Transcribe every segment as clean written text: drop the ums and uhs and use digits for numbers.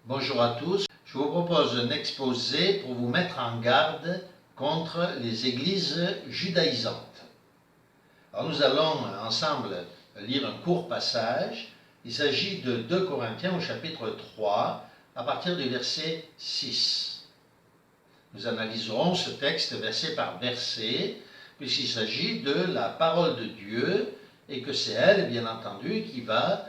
Bonjour à tous, je vous propose un exposé pour vous mettre en garde contre les églises judaïsantes. Alors nous allons ensemble lire un court passage. Il s'agit de 2 Corinthiens au chapitre 3 à partir du verset 6. Nous analyserons ce texte verset par verset puisqu'il s'agit de la parole de Dieu et que c'est elle, bien entendu, qui va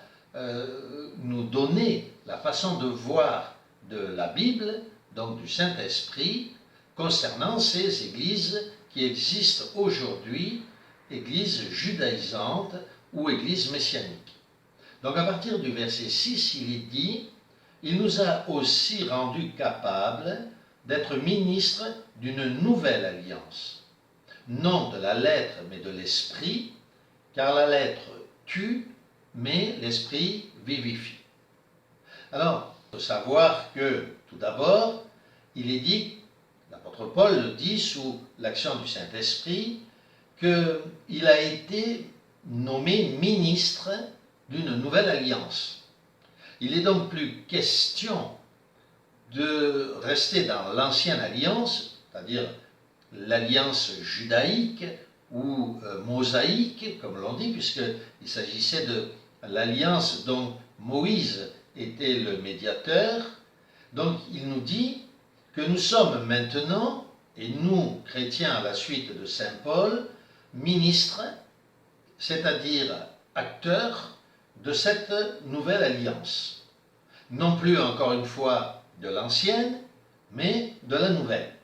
nous donner la façon de voir de la Bible, donc du Saint-Esprit, concernant ces églises qui existent aujourd'hui, églises judaïsantes ou églises messianiques. Donc à partir du verset 6, il est dit « Il nous a aussi rendus capables d'être ministres d'une nouvelle alliance, non de la lettre mais de l'esprit, car la lettre tue, mais l'esprit vivifie. » Alors, il faut savoir que, tout d'abord, il est dit, l'apôtre Paul le dit sous l'action du Saint-Esprit, qu'il a été nommé ministre d'une nouvelle alliance. Il n'est donc plus question de rester dans l'ancienne alliance, c'est-à-dire l'alliance judaïque ou mosaïque, comme l'on dit, puisqu'il s'agissait de l'alliance dont Moïse était le médiateur. Donc il nous dit que nous sommes maintenant, et nous, chrétiens à la suite de Saint Paul, ministres, c'est-à-dire acteurs de cette nouvelle alliance. Non plus, encore une fois, de l'ancienne, mais de la nouvelle.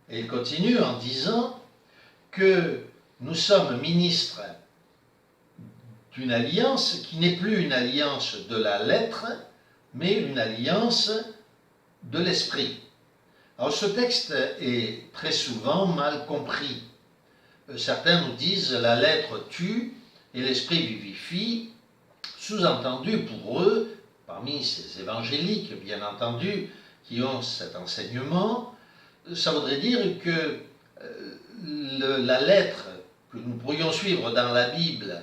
Et il continue en disant que nous sommes ministres d'une alliance qui n'est plus une alliance de la lettre, mais une alliance de l'esprit. Alors ce texte est très souvent mal compris. Certains nous disent la lettre tue et l'esprit vivifie, sous-entendu pour eux, parmi ces évangéliques bien entendu, qui ont cet enseignement, ça voudrait dire que la lettre que nous pourrions suivre dans la Bible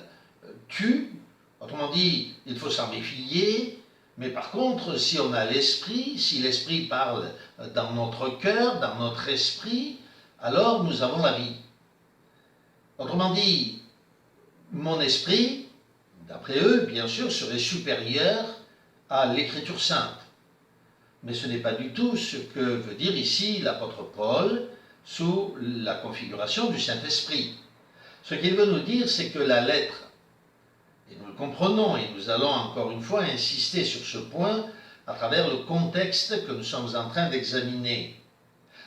tue, autrement dit, il faut s'en méfier, mais par contre, si on a l'esprit, si l'esprit parle dans notre cœur, dans notre esprit, alors nous avons la vie. Autrement dit, mon esprit, d'après eux, bien sûr, serait supérieur à l'Écriture sainte. Mais ce n'est pas du tout ce que veut dire ici l'apôtre Paul sous la configuration du Saint-Esprit. Ce qu'il veut nous dire, c'est que la lettre, et nous le comprenons, et nous allons encore une fois insister sur ce point à travers le contexte que nous sommes en train d'examiner,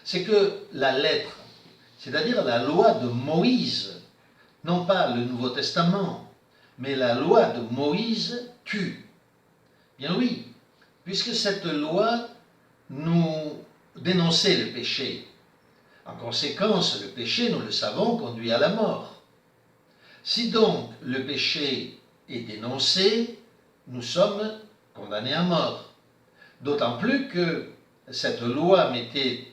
c'est que la lettre, c'est-à-dire la loi de Moïse, non pas le Nouveau Testament, mais la loi de Moïse tue. Bien oui, puisque cette loi nous dénonçait le péché. En conséquence, le péché, nous le savons, conduit à la mort. Si donc le péché est dénoncé, nous sommes condamnés à mort. D'autant plus que cette loi mettait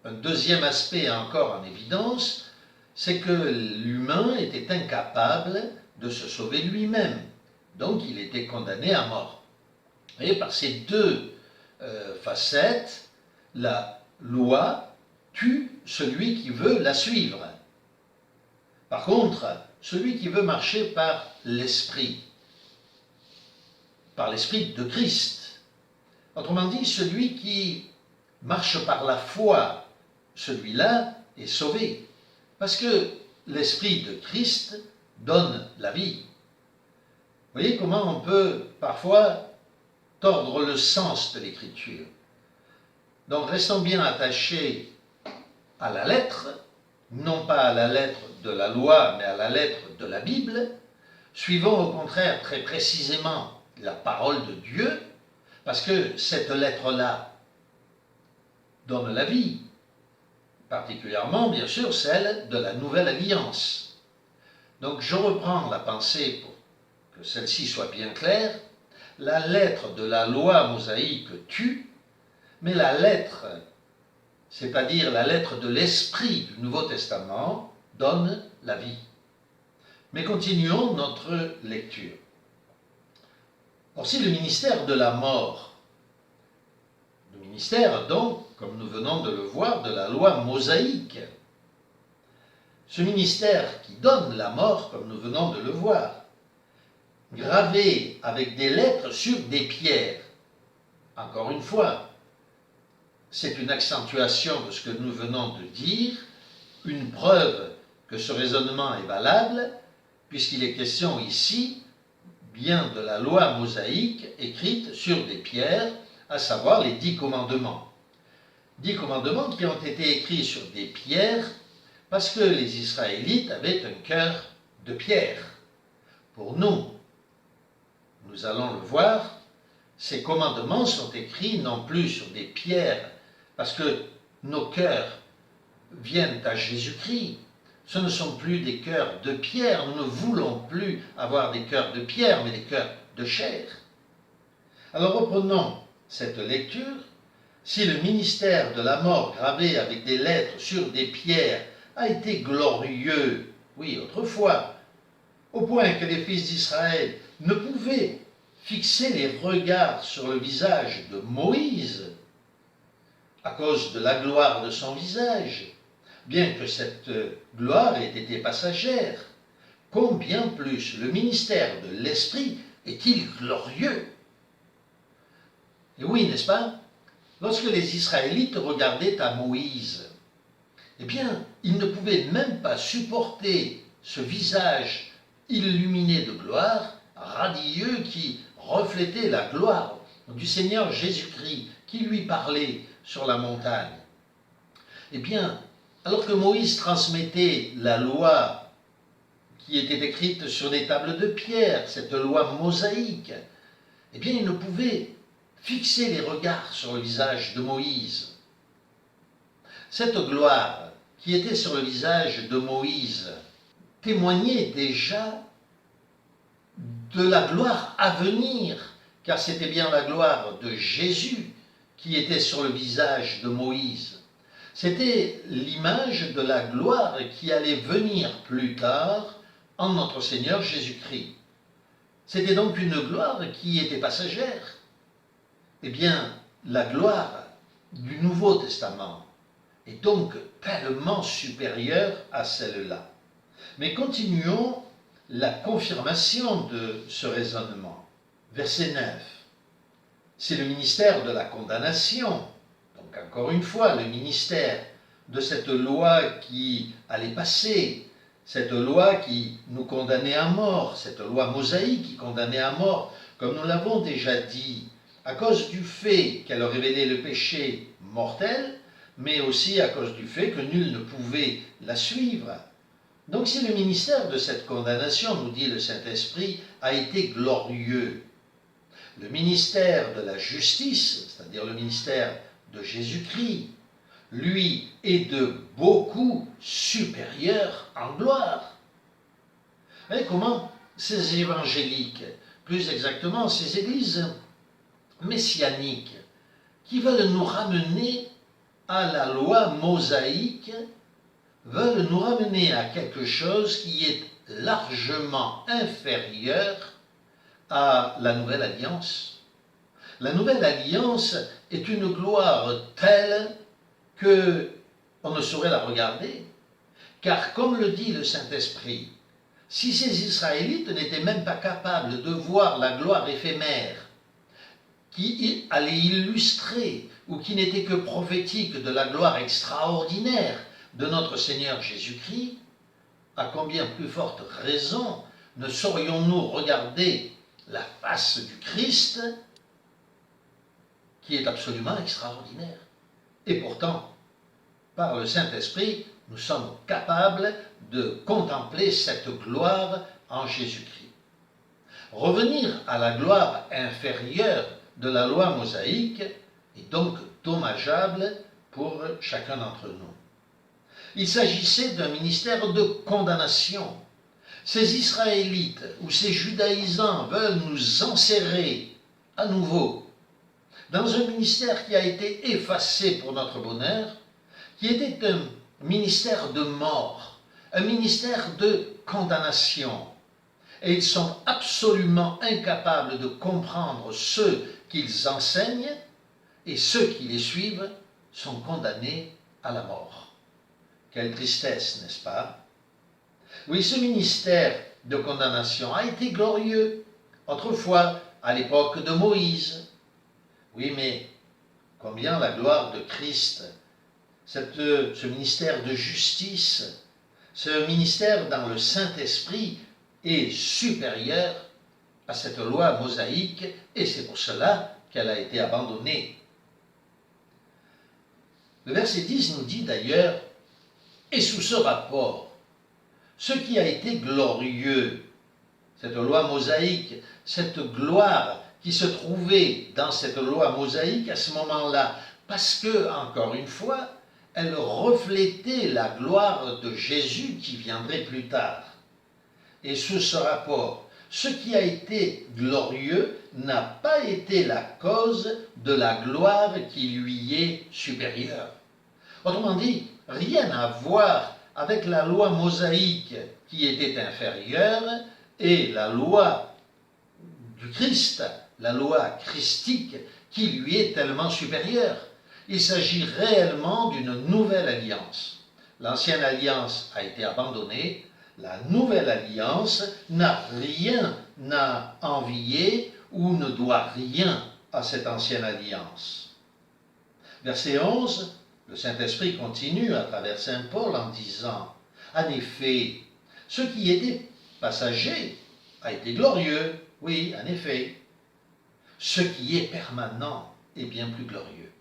un deuxième aspect encore en évidence, c'est que l'humain était incapable de se sauver lui-même. Donc il était condamné à mort. Et par ces deux facettes, la loi tue celui qui veut la suivre. Par contre, celui qui veut marcher par l'esprit de Christ, autrement dit, celui qui marche par la foi, celui-là est sauvé. Parce que l'esprit de Christ donne la vie. Vous voyez comment on peut parfois tordre le sens de l'écriture. Donc restons bien attachés à la lettre, non pas à la lettre de la loi, mais à la lettre de la Bible. Suivons au contraire très précisément la parole de Dieu, parce que cette lettre-là donne la vie, particulièrement bien sûr celle de la nouvelle alliance. Donc je reprends la pensée pour que celle-ci soit bien claire. La lettre de la loi mosaïque tue, mais la lettre, c'est-à-dire la lettre de l'Esprit du Nouveau Testament, donne la vie. Mais continuons notre lecture. Or, si le ministère de la mort ministère, donc, comme nous venons de le voir, de la loi mosaïque. Ce ministère qui donne la mort, comme nous venons de le voir, gravé avec des lettres sur des pierres. Encore une fois, c'est une accentuation de ce que nous venons de dire, une preuve que ce raisonnement est valable, puisqu'il est question ici bien de la loi mosaïque écrite sur des pierres, à savoir les 10 commandements. 10 commandements qui ont été écrits sur des pierres parce que les Israélites avaient un cœur de pierre. Pour nous, nous allons le voir, ces commandements sont écrits non plus sur des pierres parce que nos cœurs viennent à Jésus-Christ. Ce ne sont plus des cœurs de pierre, nous ne voulons plus avoir des cœurs de pierre, mais des cœurs de chair. Alors reprenons cette lecture. Si le ministère de la mort gravé avec des lettres sur des pierres a été glorieux, oui, autrefois, au point que les fils d'Israël ne pouvaient fixer les regards sur le visage de Moïse à cause de la gloire de son visage, bien que cette gloire ait été passagère, combien plus le ministère de l'Esprit est-il glorieux? Et oui, n'est-ce pas? Lorsque les Israélites regardaient à Moïse, eh bien, ils ne pouvaient même pas supporter ce visage illuminé de gloire, radieux, qui reflétait la gloire du Seigneur Jésus-Christ, qui lui parlait sur la montagne. Eh bien, alors que Moïse transmettait la loi qui était écrite sur des tables de pierre, cette loi mosaïque, eh bien, il ne pouvait fixer les regards sur le visage de Moïse. Cette gloire qui était sur le visage de Moïse témoignait déjà de la gloire à venir, car c'était bien la gloire de Jésus qui était sur le visage de Moïse. C'était l'image de la gloire qui allait venir plus tard en notre Seigneur Jésus-Christ. C'était donc une gloire qui était passagère. Eh bien, la gloire du Nouveau Testament est donc tellement supérieure à celle-là. Mais continuons la confirmation de ce raisonnement. Verset 9. C'est le ministère de la condamnation. Donc encore une fois, le ministère de cette loi qui allait passer, cette loi qui nous condamnait à mort, cette loi mosaïque qui condamnait à mort, comme nous l'avons déjà dit, à cause du fait qu'elle révélait le péché mortel, mais aussi à cause du fait que nul ne pouvait la suivre. Donc si le ministère de cette condamnation, nous dit le Saint-Esprit, a été glorieux, le ministère de la justice, c'est-à-dire le ministère de Jésus-Christ, lui est de beaucoup supérieur en gloire. Vous voyez comment ces évangéliques, plus exactement ces églises messianiques, qui veulent nous ramener à la loi mosaïque, veulent nous ramener à quelque chose qui est largement inférieur à la Nouvelle Alliance. La Nouvelle Alliance est une gloire telle que on ne saurait la regarder, car comme le dit le Saint-Esprit, si ces Israélites n'étaient même pas capables de voir la gloire éphémère qui allait illustrer ou qui n'était que prophétique de la gloire extraordinaire de notre Seigneur Jésus-Christ, à combien plus forte raison ne saurions-nous regarder la face du Christ qui est absolument extraordinaire. Et pourtant, par le Saint-Esprit, nous sommes capables de contempler cette gloire en Jésus-Christ. Revenir à la gloire inférieure de la loi mosaïque est donc dommageable pour chacun d'entre nous. Il s'agissait d'un ministère de condamnation. Ces Israélites ou ces judaïsants veulent nous enserrer à nouveau dans un ministère qui a été effacé pour notre bonheur, qui était un ministère de mort, un ministère de condamnation. Et ils sont absolument incapables de comprendre ce qu'ils enseignent, et ceux qui les suivent sont condamnés à la mort. Quelle tristesse, n'est-ce pas? Oui, ce ministère de condamnation a été glorieux, autrefois, à l'époque de Moïse. Oui, mais combien la gloire de Christ, ce ministère de justice, ce ministère dans le Saint-Esprit est supérieur à cette loi mosaïque, et c'est pour cela qu'elle a été abandonnée. Le verset 10 nous dit d'ailleurs, et sous ce rapport, ce qui a été glorieux, cette loi mosaïque, cette gloire qui se trouvait dans cette loi mosaïque à ce moment-là, parce que, encore une fois, elle reflétait la gloire de Jésus qui viendrait plus tard. Et sous ce rapport, ce qui a été glorieux n'a pas été la cause de la gloire qui lui est supérieure. Autrement dit, rien à voir avec la loi mosaïque qui était inférieure et la loi du Christ, la loi christique qui lui est tellement supérieure. Il s'agit réellement d'une nouvelle alliance. L'ancienne alliance a été abandonnée, la nouvelle alliance n'a rien à envier ou ne doit rien à cette ancienne alliance. Verset 11, le Saint-Esprit continue à travers Saint Paul en disant « En effet, ce qui était passager a été glorieux, oui, en effet. Ce qui est permanent est bien plus glorieux. »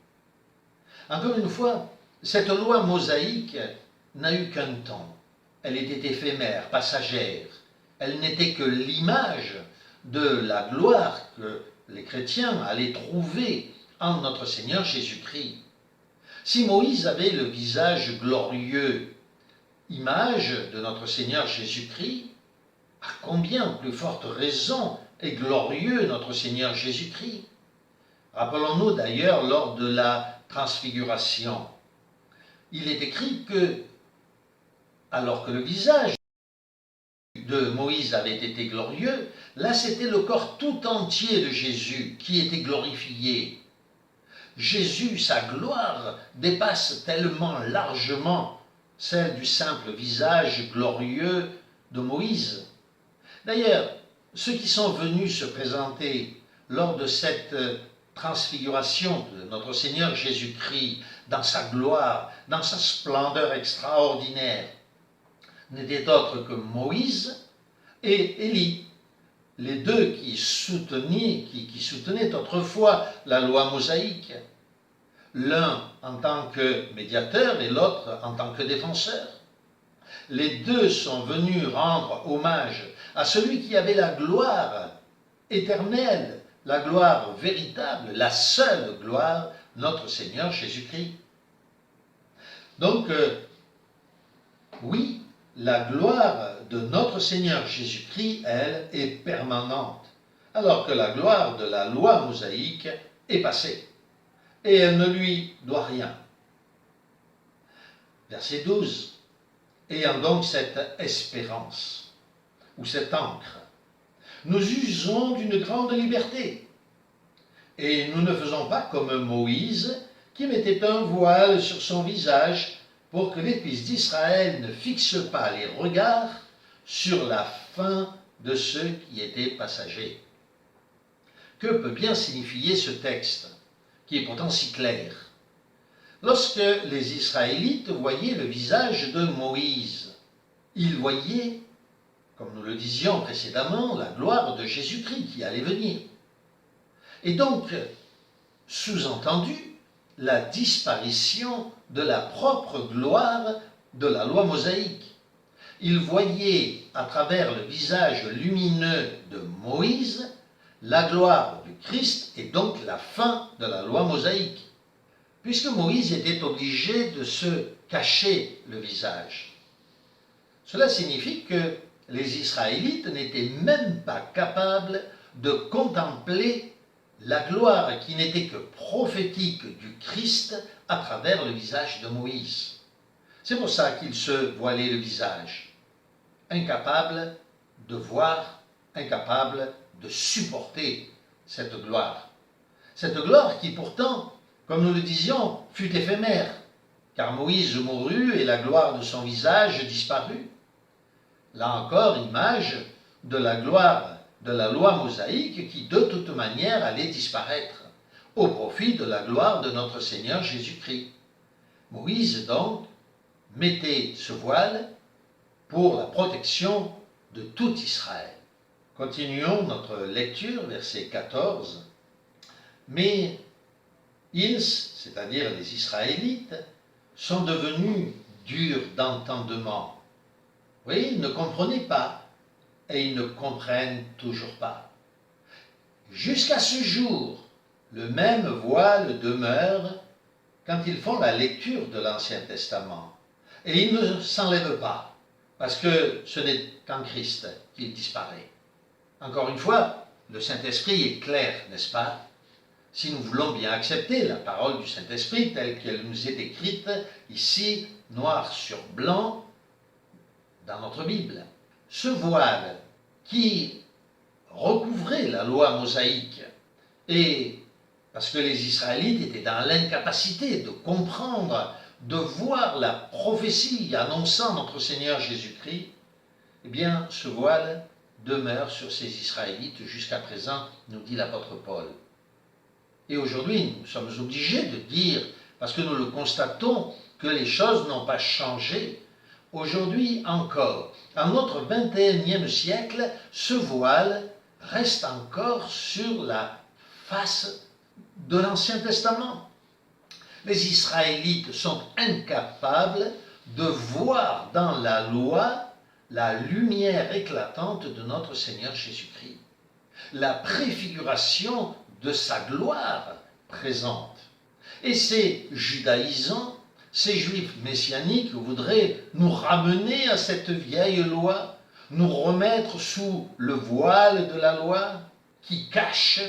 Encore une fois, cette loi mosaïque n'a eu qu'un temps. Elle était éphémère, passagère. Elle n'était que l'image de la gloire que les chrétiens allaient trouver en notre Seigneur Jésus-Christ. Si Moïse avait le visage glorieux, image de notre Seigneur Jésus-Christ, à combien plus forte raison est glorieux notre Seigneur Jésus-Christ? Rappelons-nous d'ailleurs lors de la transfiguration, il est écrit que, alors que le visage de Moïse avait été glorieux, là c'était le corps tout entier de Jésus qui était glorifié. Jésus, sa gloire, dépasse tellement largement celle du simple visage glorieux de Moïse. D'ailleurs, ceux qui sont venus se présenter lors de cette transfiguration de notre Seigneur Jésus-Christ dans sa gloire, dans sa splendeur extraordinaire, n'étaient autres que Moïse et Élie, les deux qui soutenaient autrefois la loi mosaïque, l'un en tant que médiateur et l'autre en tant que défenseur. Les deux sont venus rendre hommage à celui qui avait la gloire éternelle, la gloire véritable, la seule gloire, notre Seigneur Jésus-Christ. Donc, oui, la gloire de notre Seigneur Jésus-Christ, elle, est permanente, alors que la gloire de la loi mosaïque est passée, et elle ne lui doit rien. Verset 12. Ayant donc cette espérance, ou cette ancre, nous usons d'une grande liberté, et nous ne faisons pas comme Moïse, qui mettait un voile sur son visage, pour que les fils d'Israël ne fixent pas les regards sur la fin de ceux qui étaient passagers. Que peut bien signifier ce texte, qui est pourtant si clair? Lorsque les Israélites voyaient le visage de Moïse, ils voyaient, comme nous le disions précédemment, la gloire de Jésus-Christ qui allait venir. Et donc, sous-entendu, la disparition de la propre gloire de la loi mosaïque. Ils voyaient à travers le visage lumineux de Moïse la gloire du Christ et donc la fin de la loi mosaïque, puisque Moïse était obligé de se cacher le visage. Cela signifie que les Israélites n'étaient même pas capables de contempler la gloire qui n'était que prophétique du Christ à travers le visage de Moïse. C'est pour ça qu'ils se voilaient le visage, incapables de voir, incapables de supporter cette gloire. Cette gloire qui pourtant comme nous le disions, fut éphémère, car Moïse mourut et la gloire de son visage disparut. Là encore, image de la gloire de la loi mosaïque qui de toute manière allait disparaître, au profit de la gloire de notre Seigneur Jésus-Christ. Moïse donc mettait ce voile pour la protection de tout Israël. Continuons notre lecture, verset 14. Mais ils, c'est-à-dire les Israélites, sont devenus durs d'entendement. Oui, ils ne comprenaient pas et ils ne comprennent toujours pas. Jusqu'à ce jour, le même voile demeure quand ils font la lecture de l'Ancien Testament. Et ils ne s'enlèvent pas, parce que ce n'est qu'en Christ qu'il disparaît. Encore une fois, le Saint-Esprit est clair, n'est-ce pas? Si nous voulons bien accepter la parole du Saint-Esprit telle qu'elle nous est écrite ici, noir sur blanc, dans notre Bible. Ce voile qui recouvrait la loi mosaïque, et parce que les Israélites étaient dans l'incapacité de comprendre, de voir la prophétie annonçant notre Seigneur Jésus-Christ, eh bien, ce voile demeure sur ces Israélites jusqu'à présent, nous dit l'apôtre Paul. Et aujourd'hui, nous sommes obligés de dire, parce que nous le constatons, que les choses n'ont pas changé. Aujourd'hui encore, en notre 21e siècle, ce voile reste encore sur la face de l'Ancien Testament. Les Israélites sont incapables de voir dans la loi la lumière éclatante de notre Seigneur Jésus-Christ, la préfiguration de sa gloire présente. Et ces judaïsants, ces juifs messianiques voudraient nous ramener à cette vieille loi, nous remettre sous le voile de la loi qui cache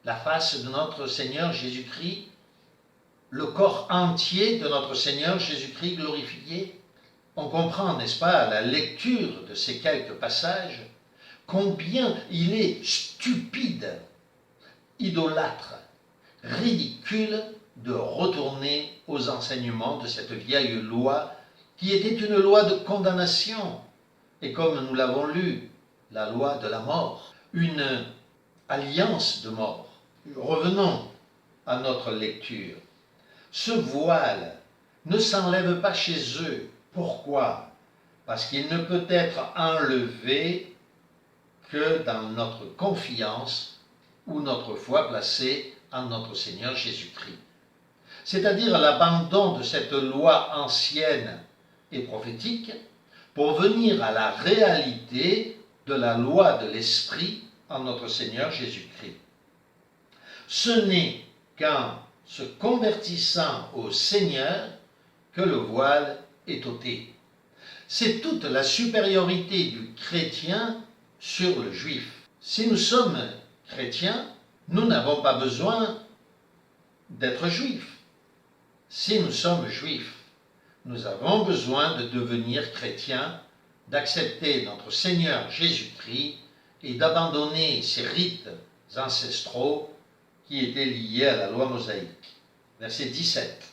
la face de notre Seigneur Jésus-Christ, le corps entier de notre Seigneur Jésus-Christ glorifié. On comprend, n'est-ce pas, à la lecture de ces quelques passages, combien il est stupide, idolâtre, ridicule de retourner aux enseignements de cette vieille loi qui était une loi de condamnation. Et comme nous l'avons lu, la loi de la mort, une alliance de mort. Revenons à notre lecture. Ce voile ne s'enlève pas chez eux. Pourquoi? Parce qu'il ne peut être enlevé que dans notre confiance ou notre foi placée en notre Seigneur Jésus-Christ. C'est-à-dire l'abandon de cette loi ancienne et prophétique pour venir à la réalité de la loi de l'Esprit en notre Seigneur Jésus-Christ. Ce n'est qu'en se convertissant au Seigneur que le voile est ôté. C'est toute la supériorité du chrétien sur le juif. Si nous sommes chrétiens, nous n'avons pas besoin d'être juifs. Si nous sommes juifs, nous avons besoin de devenir chrétiens, d'accepter notre Seigneur Jésus-Christ et d'abandonner ces rites ancestraux qui étaient liés à la loi mosaïque. Verset 17.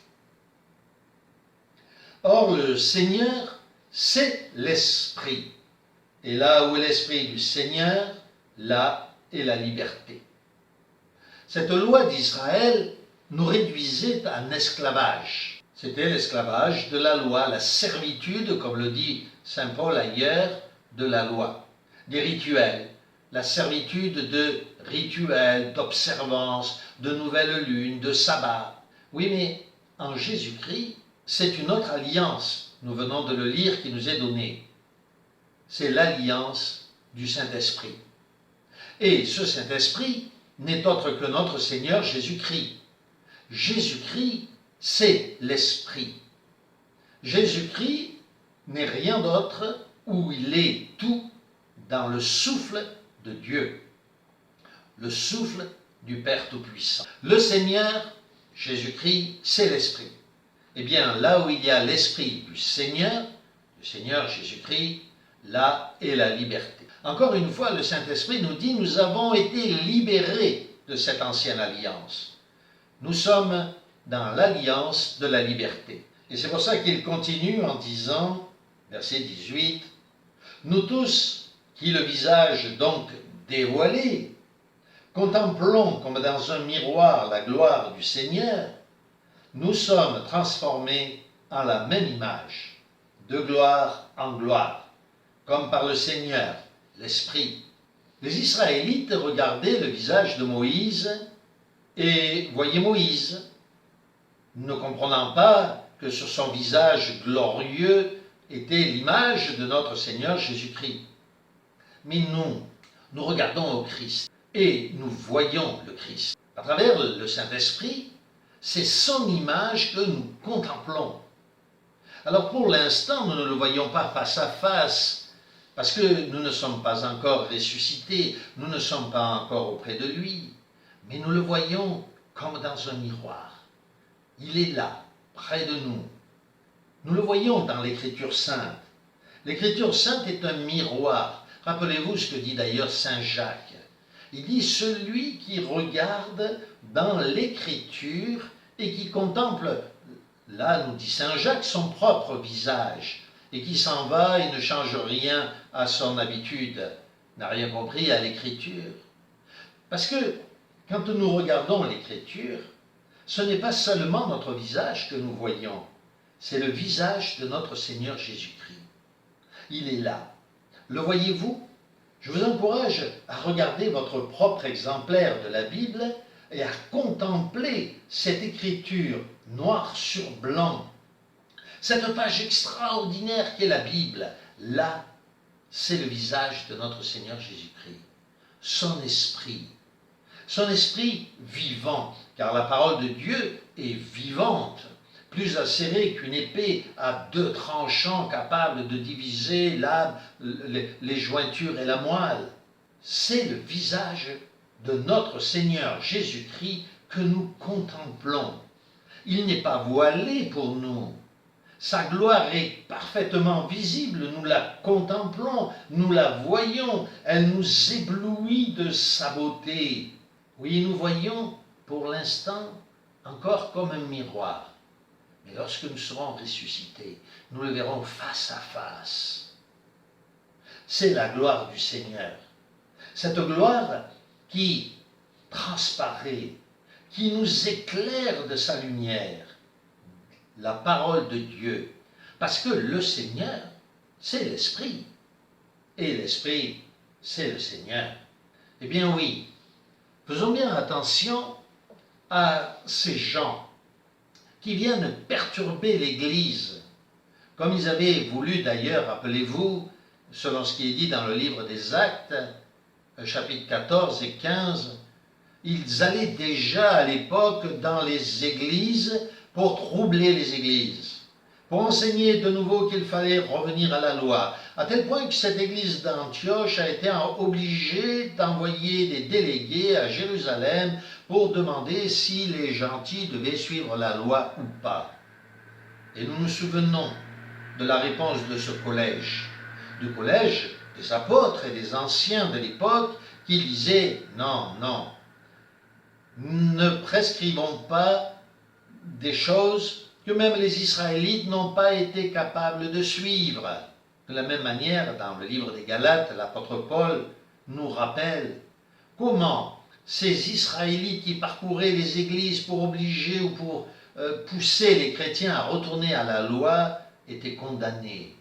Or, le Seigneur, c'est l'Esprit. Et là où est l'Esprit du Seigneur, là est la liberté. Cette loi d'Israël nous réduisait en esclavage. C'était l'esclavage de la loi, la servitude, comme le dit saint Paul ailleurs, de la loi. Des rituels, la servitude de rituels, d'observances, de nouvelles lunes, de sabbat. Oui, mais en Jésus-Christ, c'est une autre alliance, nous venons de le lire, qui nous est donnée. C'est l'alliance du Saint-Esprit. Et ce Saint-Esprit n'est autre que notre Seigneur Jésus-Christ. Jésus-Christ, c'est l'Esprit. Jésus-Christ n'est rien d'autre, où il est tout dans le souffle de Dieu, le souffle du Père Tout-Puissant. Le Seigneur, Jésus-Christ, c'est l'Esprit. Eh bien, là où il y a l'Esprit du Seigneur Jésus-Christ, là est la liberté. Encore une fois, le Saint-Esprit nous dit, nous avons été libérés de cette ancienne alliance. Nous sommes dans l'alliance de la liberté. Et c'est pour ça qu'il continue en disant, verset 18, « Nous tous, qui le visage donc dévoilé, contemplons comme dans un miroir la gloire du Seigneur, nous sommes transformés en la même image, de gloire en gloire, comme par le Seigneur, l'Esprit. » Les Israélites regardaient le visage de Moïse et voyaient Moïse, ne comprenant pas que sur son visage glorieux était l'image de notre Seigneur Jésus-Christ. Mais nous regardons au Christ et nous voyons le Christ. À travers le Saint-Esprit, c'est son image que nous contemplons. Alors pour l'instant, nous ne le voyons pas face à face, parce que nous ne sommes pas encore ressuscités, nous ne sommes pas encore auprès de lui, mais nous le voyons comme dans un miroir. Il est là, près de nous. Nous le voyons dans l'Écriture sainte. L'Écriture sainte est un miroir. Rappelez-vous ce que dit d'ailleurs Saint Jacques. Il dit « Celui qui regarde dans l'Écriture et qui contemple, là nous dit Saint Jacques, son propre visage, et qui s'en va et ne change rien à son habitude, n'a rien compris à l'Écriture. » Parce que quand nous regardons l'Écriture, ce n'est pas seulement notre visage que nous voyons, c'est le visage de notre Seigneur Jésus-Christ. Il est là. Le voyez-vous? Je vous encourage à regarder votre propre exemplaire de la Bible et à contempler cette écriture noir sur blanc. Cette page extraordinaire qu'est la Bible, là, c'est le visage de notre Seigneur Jésus-Christ. Son esprit vivant, car la parole de Dieu est vivante, plus acérée qu'une épée à deux tranchants capable de diviser l'âme, les jointures et la moelle. C'est le visage de notre Seigneur Jésus-Christ que nous contemplons. Il n'est pas voilé pour nous. Sa gloire est parfaitement visible, nous la contemplons, nous la voyons, elle nous éblouit de sa beauté. Oui, nous voyons pour l'instant encore comme un miroir. Mais lorsque nous serons ressuscités, nous le verrons face à face. C'est la gloire du Seigneur. Cette gloire qui transparaît, qui nous éclaire de sa lumière. La parole de Dieu. Parce que le Seigneur, c'est l'Esprit. Et l'Esprit, c'est le Seigneur. Eh bien oui, faisons bien attention à ces gens qui viennent perturber l'Église, comme ils avaient voulu d'ailleurs, rappelez-vous, selon ce qui est dit dans le livre des Actes, chapitres 14 et 15, ils allaient déjà à l'époque dans les églises pour troubler les églises, pour enseigner de nouveau qu'il fallait revenir à la loi, à tel point que cette église d'Antioche a été obligée d'envoyer des délégués à Jérusalem pour demander si les gentils devaient suivre la loi ou pas. Et nous nous souvenons de la réponse de ce collège, du collège des apôtres et des anciens de l'époque qui disaient « Non, non, ne prescrivons pas des choses que même les Israélites n'ont pas été capables de suivre. » De la même manière, dans le livre des Galates, l'apôtre Paul nous rappelle comment ces Israélites qui parcouraient les églises pour obliger ou pour pousser les chrétiens à retourner à la loi étaient condamnés.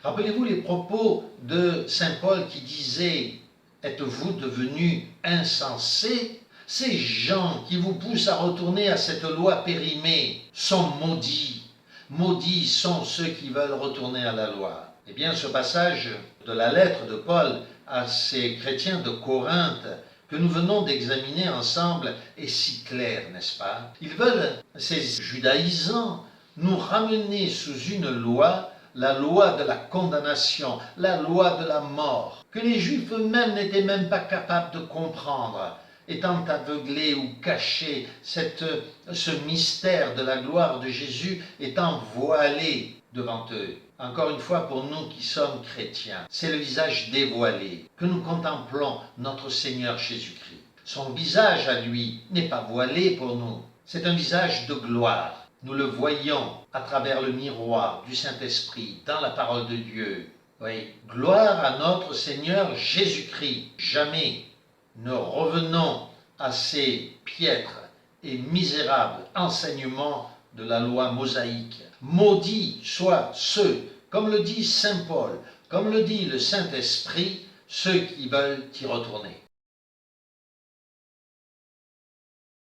Rappelez-vous les propos de saint Paul qui disait « Êtes-vous devenus insensés ?» Ces gens qui vous poussent à retourner à cette loi périmée sont maudits. Maudits sont ceux qui veulent retourner à la loi. Eh bien, ce passage de la lettre de Paul à ces chrétiens de Corinthe que nous venons d'examiner ensemble est si clair, n'est-ce pas? Ils veulent, ces judaïsants, nous ramener sous une loi, la loi de la condamnation, la loi de la mort, que les Juifs eux-mêmes n'étaient même pas capables de comprendre, étant aveuglés ou cachés, ce mystère de la gloire de Jésus étant voilé devant eux. Encore une fois, pour nous qui sommes chrétiens, c'est le visage dévoilé que nous contemplons notre Seigneur Jésus-Christ. Son visage à lui n'est pas voilé pour nous. C'est un visage de gloire. Nous le voyons à travers le miroir du Saint-Esprit, dans la parole de Dieu. Oui, gloire à notre Seigneur Jésus-Christ. Jamais ne revenons à ces piètres et misérables enseignements de la loi mosaïque. Maudits soient ceux, comme le dit Saint Paul, comme le dit le Saint-Esprit, ceux qui veulent y retourner.